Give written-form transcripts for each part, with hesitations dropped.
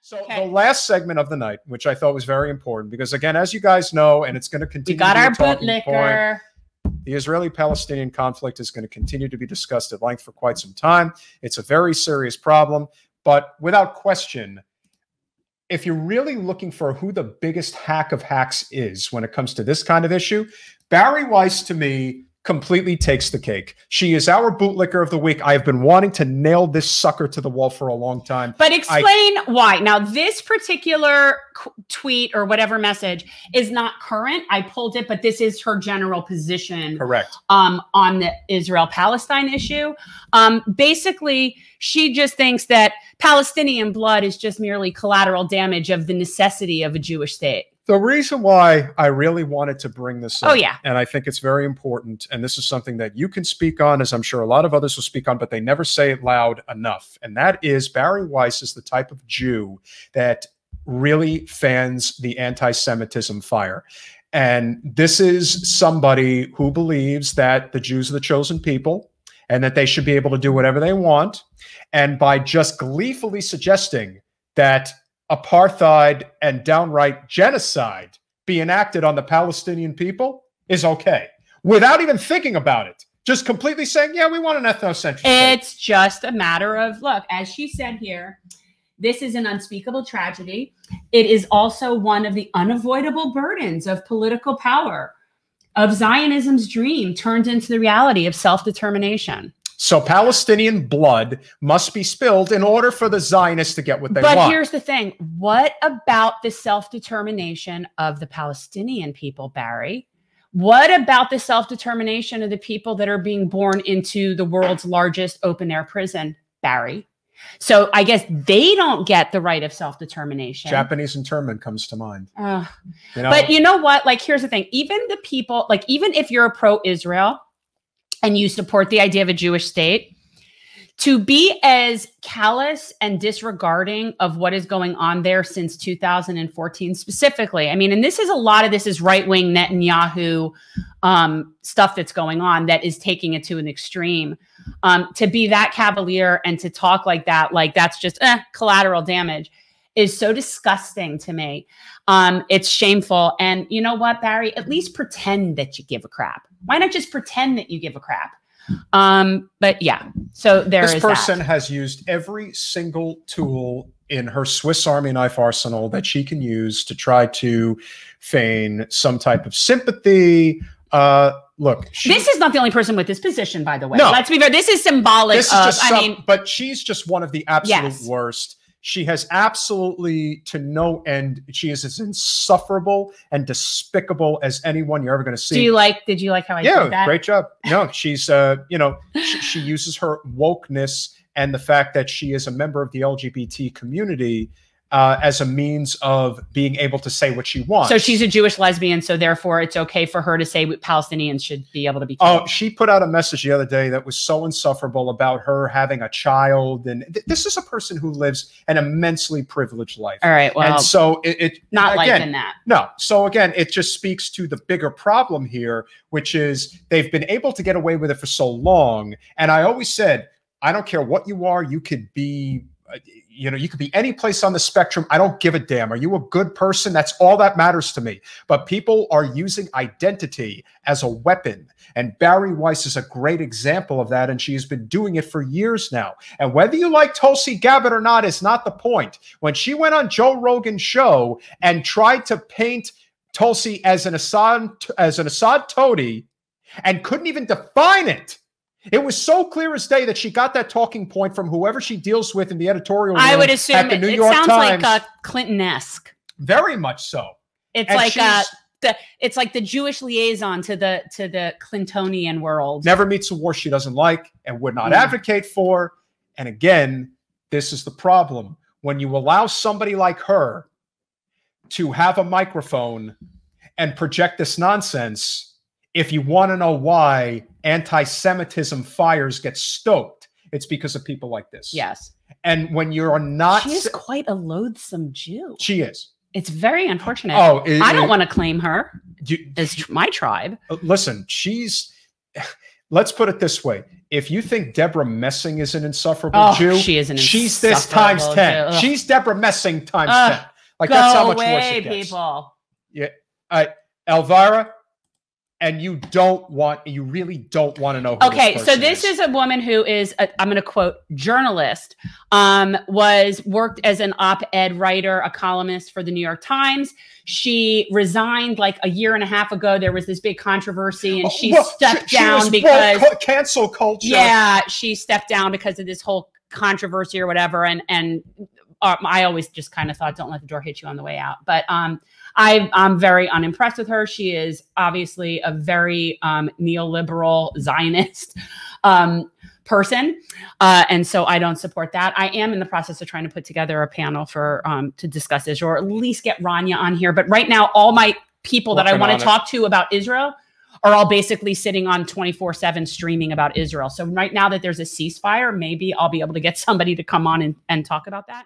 So the last segment of the night, which I thought was very important, because again, as you guys know, and it's going to continue. We got our bootlicker. The Israeli-Palestinian conflict is going to continue to be discussed at length for quite some time. It's a very serious problem, but without question, if you're really looking for who the biggest hack of hacks is when it comes to this kind of issue, Bari Weiss, to me, completely takes the cake. She is our bootlicker of the week. I have been wanting to nail this sucker to the wall for a long time. But explain why. Now, this particular tweet or whatever message is not current. I pulled it, but this is her general position. Correct. On the Israel-Palestine issue. Basically, she just thinks that Palestinian blood is just merely collateral damage of the necessity of a Jewish state. The reason why I really wanted to bring this up, and I think it's very important, and this is something that you can speak on, as I'm sure a lot of others will speak on, but they never say it loud enough, and that is Bari Weiss is the type of Jew that really fans the anti-Semitism fire. And this is somebody who believes that the Jews are the chosen people and that they should be able to do whatever they want. And by just gleefully suggesting that apartheid and downright genocide be enacted on the Palestinian people is okay, without even thinking about it. Just completely saying, yeah, we want an ethnocentric state. It's just a matter of, look, as she said here, this is an unspeakable tragedy. It is also one of the unavoidable burdens of political power, of Zionism's dream turned into the reality of self-determination. So Palestinian blood must be spilled in order for the Zionists to get what they want. But here's the thing. What about the self-determination of the Palestinian people, Bari? What about the self-determination of the people that are being born into the world's largest open-air prison, Bari? So I guess they don't get the right of self-determination. Japanese internment comes to mind. You know? But you know what? Like, here's the thing. Even the people, like, even if you're a pro-Israel and you support the idea of a Jewish state, to be as callous and disregarding of what is going on there since 2014 specifically. I mean, and this is a lot of this is right-wing Netanyahu stuff that's going on that is taking it to an extreme. To be that cavalier and to talk like that, like that's just collateral damage, is so disgusting to me. It's shameful. And you know what, Bari? At least pretend that you give a crap. Why not just pretend that you give a crap? But yeah, so this person has used every single tool in her Swiss Army knife arsenal that she can use to try to feign some type of sympathy. Look, this is not the only person with this position, by the way. No, let's be fair. This is symbolic. But she's just one of the absolute worst. She has absolutely, to no end, she is as insufferable and despicable as anyone you're ever going to see. Did you like how I did that? Yeah, great job. No, she's, you know, she uses her wokeness and the fact that she is a member of the LGBT community as a means of being able to say what she wants. So she's a Jewish lesbian, so therefore it's okay for her to say Palestinians should be able to be killed. Oh, she put out a message the other day that was so insufferable about her having a child. And this is a person who lives an immensely privileged life. All right, well, and so not liking that. No. So again, it just speaks to the bigger problem here, which is they've been able to get away with it for so long. And I always said, I don't care what you are, you could be you know, you could be any place on the spectrum. I don't give a damn. Are you a good person? That's all that matters to me. But people are using identity as a weapon. And Bari Weiss is a great example of that. And she has been doing it for years now. And whether you like Tulsi Gabbard or not is not the point. When she went on Joe Rogan's show and tried to paint Tulsi as an Assad toady and couldn't even define it, it was so clear as day that she got that talking point from whoever she deals with in the editorial room. I would assume at the New York sounds Times. like Clinton-esque. Very much so. It's it's like the Jewish liaison to the Clintonian world. Never meets a war she doesn't like and would not advocate for. And again, this is the problem. When you allow somebody like her to have a microphone and project this nonsense, if you want to know why anti-Semitism fires get stoked, it's because of people like this. Yes. And when you're not... She is quite a loathsome Jew. She is. It's very unfortunate. Oh, I don't want to claim her as my tribe. Listen, she's... Let's put it this way. if you think Deborah Messing is an insufferable Jew, she is an she's this times 10. Jew. She's Deborah Messing times 10. Like that's how much worse it gets. People. Yeah, Elvira, and you really don't want to know who okay, this so person this is a woman who is, I'm going to quote, journalist, worked as an op-ed writer, a columnist for the New York Times. She resigned like a year and a half ago. There was this big controversy and she stepped down because cancel culture. Yeah, she stepped down because of this whole controversy or whatever. And I always just kind of thought, don't let the door hit you on the way out. But I'm very unimpressed with her. She is obviously a very neoliberal Zionist person. And so I don't support that. I am in the process of trying to put together a panel for to discuss Israel, or at least get Rania on here. But right now, all my people that I want to talk to about Israel are all basically sitting on 24/7 streaming about Israel. So right now that there's a ceasefire, maybe I'll be able to get somebody to come on and talk about that.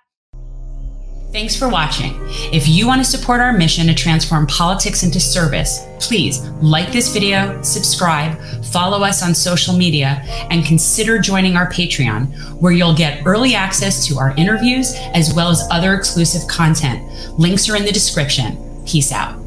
Thanks for watching. If you want to support our mission to transform politics into service, please like this video, subscribe, follow us on social media, and consider joining our Patreon, where you'll get early access to our interviews as well as other exclusive content. Links are in the description. Peace out.